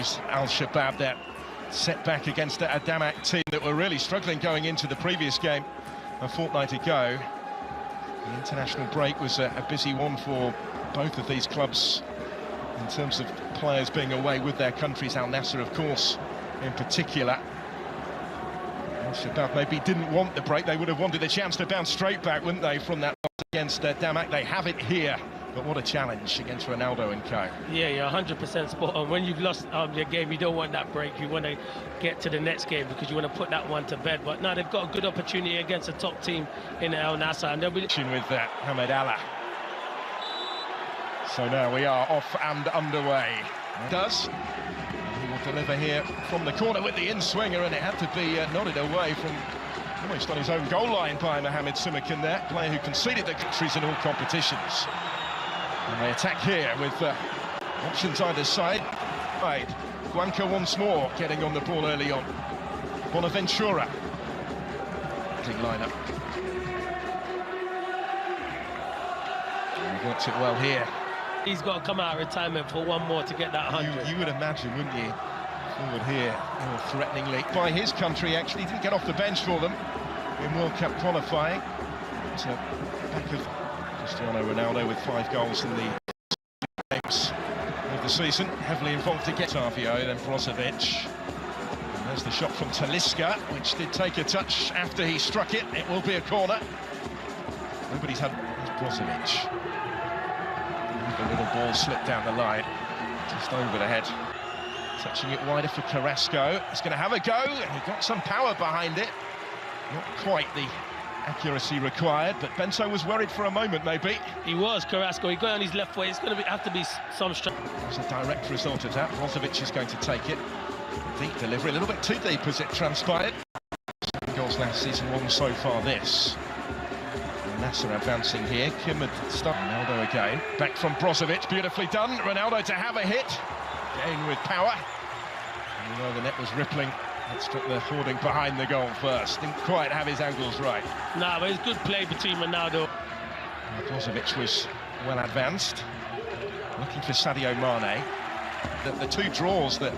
gives Al-Shabaab that setback against a Damak team that were really struggling going into the previous game a fortnight ago. The international break was a busy one for both of these clubs in terms of players being away with their countries. Al NASSR, of course, in particular. Al-Shabaab maybe didn't want the break. They would have wanted a chance to bounce straight back, wouldn't they, from that loss against Damak. They have it here, but what a challenge against Ronaldo and co. Yeah, you're 100% spot on. When you've lost your game, you don't want that break. You want to get to the next game because you want to put that one to bed. But now they've got a good opportunity against a top team in Al NASSR, and they'll be with Hamed Allah. So now we are off and underway. It does. He will deliver here from the corner with the in-swinger, and it had to be nodded away from almost on his own goal line by Mohamed Simakan there, player who conceded the countries in all competitions. And they attack here with options either side. Right, Guanca once more getting on the ball early on. Bonaventura. Lineup. He works it well here. He's got to come out of retirement for one more to get that 100. You would imagine, wouldn't you? Forward here, more threateningly by his country. Actually, he didn't get off the bench for them in World Cup qualifying. But, back of Cristiano Ronaldo with 5 goals in the games of the season. Heavily involved to get Savio, then Brozovic. And there's the shot from Talisca, which did take a touch after he struck it. It will be a corner. Nobody's had Brozovic. The little ball slipped down the line, just over the head. Touching it wider for Carrasco. He's going to have a go, and he got some power behind it. Not quite the accuracy required, but Bento was worried for a moment, maybe. He was, Carrasco. He got on his left foot. It's going to have to be some strength. There's a direct result of that. Brozovic is going to take it. Deep delivery, a little bit too deep as it transpired. 7 goals last season, 1 so far this. NASSR advancing here. Kim had started. Ronaldo again. Back from Brozovic. Beautifully done. Ronaldo to have a hit. Again with power. And you know the net was rippling. It struck the hoarding behind the goal first. Didn't quite have his angles right. Nah, but it's good play between Ronaldo. Brozovic was well advanced. Looking for Sadio Mane. The 2 draws that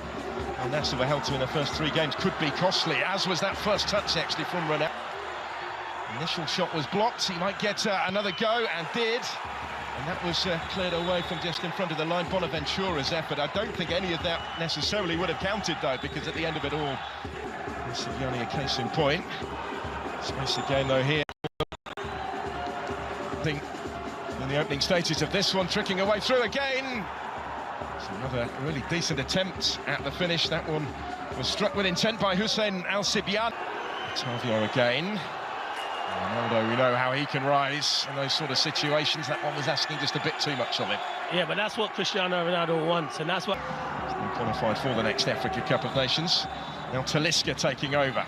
Al NASSR were held to in the first 3 games could be costly, as was that first touch actually from Ronaldo. Initial shot was blocked. He might get another go, and did. And that was cleared away from just in front of the line. Bonaventura's effort. I don't think any of that necessarily would have counted, though, because at the end of it all, this is only a case in point. Space again, though, here. I think in the opening stages of this one, tricking away through again. It's another really decent attempt at the finish. That one was struck with intent by Hussein Al-Sibyan. Savio again. Ronaldo, we know how he can rise in those sort of situations. That one was asking just a bit too much of him. Yeah, but that's what Cristiano Ronaldo wants, and that's what... He's qualified for the next Africa Cup of Nations. Now Talisca taking over.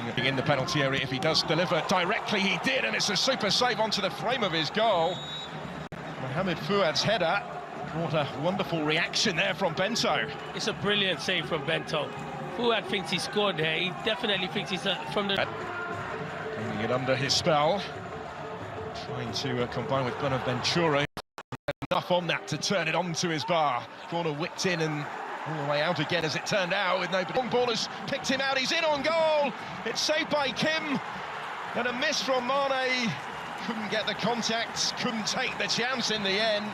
Looking in the penalty area, if he does deliver directly, he did, and it's a super save onto the frame of his goal. Mohamed Fouad's header brought a wonderful reaction there from Bento. It's a brilliant save from Bento. Fouad thinks he scored there. He definitely thinks he's from the... Bringing it under his spell, trying to combine with Bonaventura. Enough on that to turn it onto his bar. Corner whipped in and all the way out again, as it turned out, with nobody. Long ball has picked him out. He's in on goal. It's saved by Kim, and a miss from Mane. Couldn't get the contact, couldn't take the chance in the end.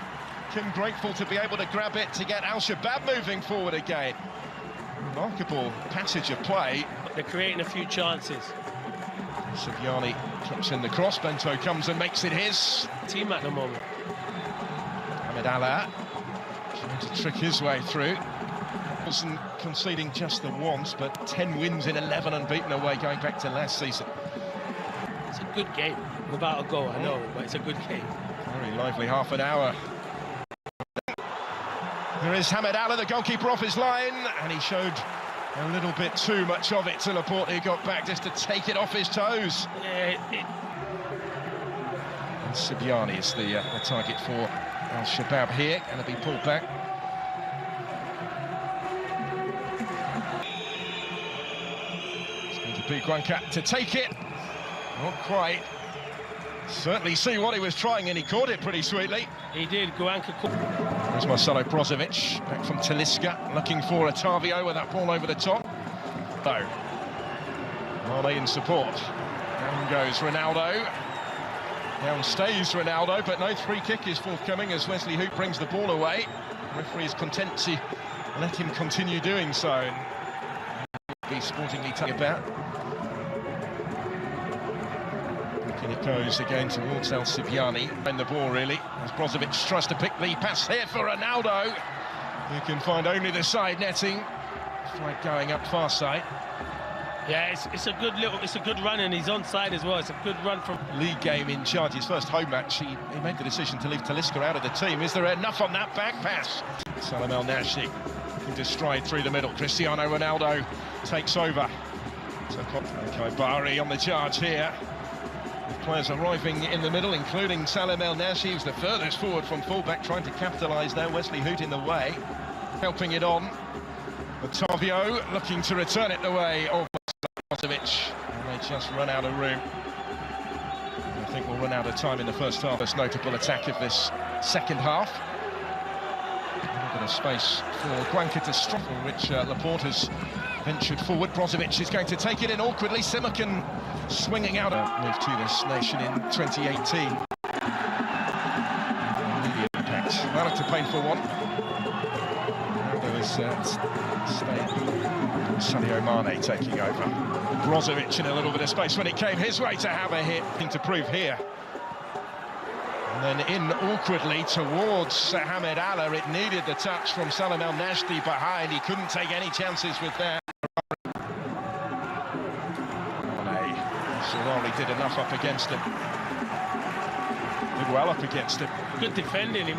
Kim grateful to be able to grab it to get Al-Shabaab moving forward again. Remarkable passage of play. They're creating a few chances. Siviani drops in the cross. Bento comes and makes it his. Team at the moment. Hamed Allah trying to trick his way through. Wasn't conceding just the once, but 10 wins in 11 unbeaten away going back to last season. It's a good game, without a goal, I know, but it's a good game. Very lively half an hour. There is Hamed Allah, the goalkeeper, off his line, and he showed a little bit too much of it to Laporte, who got back just to take it off his toes. Yeah, And Sibiani is the target for Al-Shabaab here, going to be pulled back. It's going to be Guanca to take it. Not quite. Certainly see what he was trying, and he caught it pretty sweetly. He did, Guanca. There's Marcelo Brozovic, back from Talisca, looking for Otavio with that ball over the top. No. Mane in support. Down goes Ronaldo. Down stays Ronaldo, but no free kick is forthcoming as Wesley Hoop brings the ball away. The referee is content to let him continue doing so. And be sportingly taken about. And it goes again towards El Sibiani. And the ball really, as Brozovic tries to pick the pass here for Ronaldo. Who can find only the side netting. Flag going up far side. Yeah, it's a good run, and he's onside as well. It's a good run from league game in charge. His first home match, he made the decision to leave Talisca out of the team. Is there enough on that back pass? Salam El Nassr into stride through the middle. Cristiano Ronaldo takes over. Kaibari on the charge here. With players arriving in the middle, including Salam El Nassr, who's the furthest forward from fullback, trying to capitalise there. Wesley Hoot in the way, helping it on. Otavio looking to return it the way of Brozovic, and they just run out of room. I think we'll run out of time in the first half. First notable attack of this second half. A little bit of space for Guanca to struggle, which Laporte has ventured forward. Brozovic is going to take it in awkwardly. Simakan swinging out. Move to this nation in 2018. Immediate impact. That looked a painful one. There was Sadio Mane taking over. Brozovic in a little bit of space when it came his way to have a hit. Thing to prove here. And then in awkwardly towards Hamed Allah. It needed the touch from Salam El Nassr behind. He couldn't take any chances with that. Solari did enough up against him. Did well up against him. Good defending him.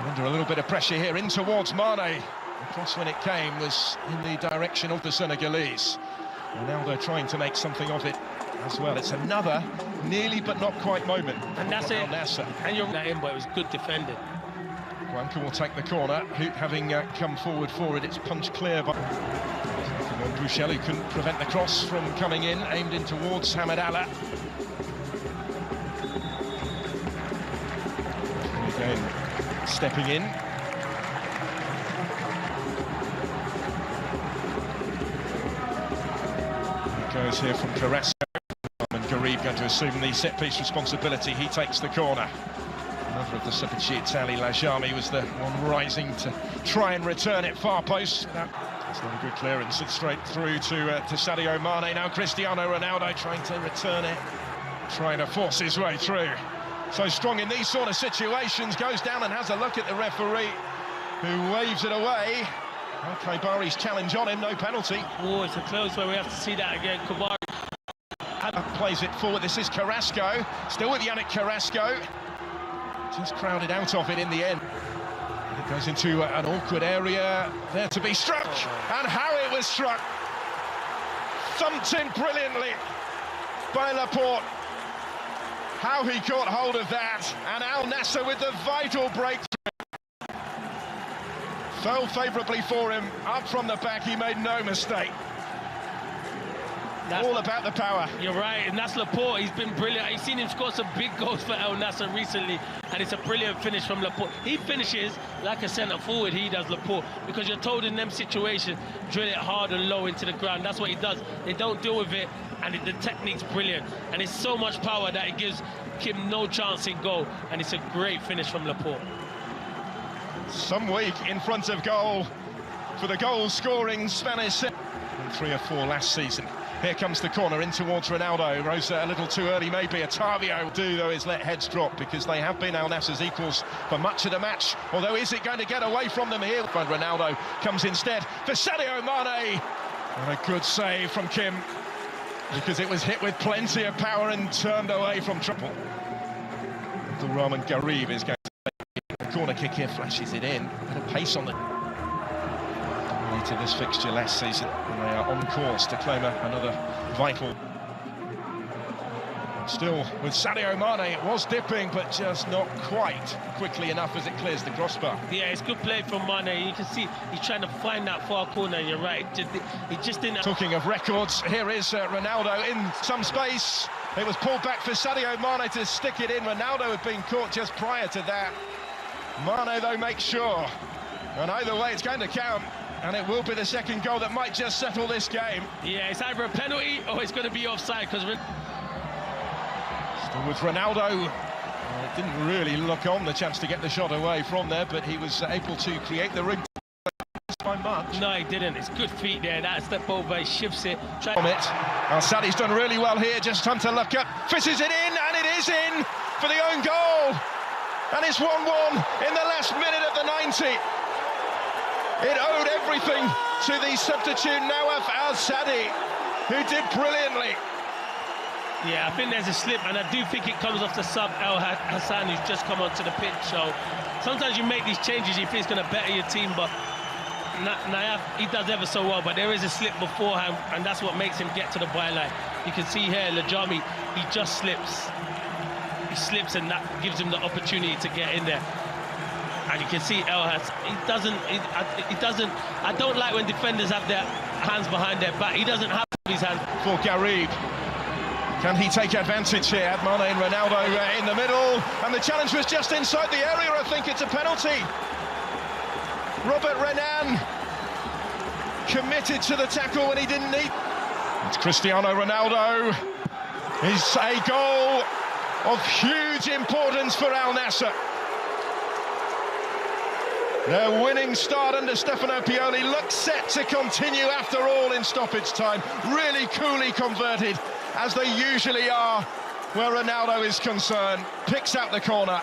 Under a little bit of pressure here, in towards Mane. The cross when it came was in the direction of the Senegalese. Ronaldo trying to make something of it as well. It's another nearly but not quite moment. And that's it. NASSR. And you're that in, but it was good defending. Guanca will take the corner. Hoot having come forward for it. It's punched clear by Bouchel, who couldn't prevent the cross from coming in, aimed in towards Hamed Allah. Again, stepping in. It goes here from Carrasco. And Garib going to assume the set-piece responsibility. He takes the corner. Another of the Sepetchi, Ali Lajami, was the one rising to try and return it far post. It's not a good clearance. It's straight through to Sadio Mane. Now Cristiano Ronaldo trying to return it, trying to force his way through. So strong in these sort of situations, goes down and has a look at the referee, who waves it away. Okay, Bari's challenge on him, no penalty. Oh, it's a close one, we have to see that again. Kabari plays it forward. This is Carrasco, still with Yannick Carrasco. Just crowded out of it in the end. It goes into an awkward area there to be struck, and how it was struck. Thumped in brilliantly by Laporte. How he caught hold of that, and Al Nassr with the vital breakthrough. Fell favourably for him, up from the back, he made no mistake. All about the power. You're right, and that's Laporte. He's been brilliant. I've seen him score some big goals for El Nassr recently, and it's a brilliant finish from Laporte. He finishes like a centre forward, he does, Laporte, because you're told in them situations, drill it hard and low into the ground. That's what he does. They don't deal with it, and the technique's brilliant. And it's so much power that it gives Kim no chance in goal, and it's a great finish from Laporte. Some week in front of goal for the goal-scoring Spanish. And 3 or 4 last season. Here comes the corner in towards Ronaldo. Rose a little too early, maybe. Otavio will do, though, is let heads drop, because they have been Al Nassr's equals for much of the match. Although, is it going to get away from them here? But Ronaldo comes instead for Sadio Mane. And a good save from Kim, because it was hit with plenty of power and turned away from trouble. Abdulrahman Garib is going to take the corner kick here, flashes it in. A bit of pace on the to this fixture last season, and they are on course to claim another vital. Still with Sadio Mane, it was dipping, but just not quite quickly enough as it clears the crossbar. Yeah, it's good play from Mane. You can see he's trying to find that far corner, and you're right. He just didn't. Talking of records, here is Ronaldo in some space. It was pulled back for Sadio Mane to stick it in. Ronaldo had been caught just prior to that. Mane, though, makes sure. And either way, it's going to count. And it will be the second goal that might just settle this game. Yeah, it's either a penalty or it's going to be offside. Because still with Ronaldo. It didn't really look on the chance to get the shot away from there, but he was able to create the room by much. No, he didn't. It's good feet there. That step over, he shifts it. From it. Al-Sadi's done really well here. Just time to look up. Fishes it in, and it is in for the own goal. And it's 1-1 in the last minute of the 90. It owed everything to the substitute Nawaf Al-Sadi, who did brilliantly. Yeah, I think there's a slip, and I do think it comes off the sub El Hassan, who's just come onto the pitch. So sometimes you make these changes, you think it's going to better your team, but Nawaf, he does ever so well. But there is a slip beforehand, and that's what makes him get to the byline. You can see here, Lajami, he just slips. He slips, and that gives him the opportunity to get in there. And you can see El Hassan, he doesn't. I don't like when defenders have their hands behind their back. He doesn't have his hands. For Garib. Can he take advantage here? Mane and Ronaldo in the middle, and the challenge was just inside the area. I think it's a penalty. Robert Renan committed to the tackle when he didn't need. It's Cristiano Ronaldo. It's a goal of huge importance for Al Nassr. Their winning start under Stefano Pioli looks set to continue after all in stoppage time. Really coolly converted, as they usually are where Ronaldo is concerned. Picks out the corner.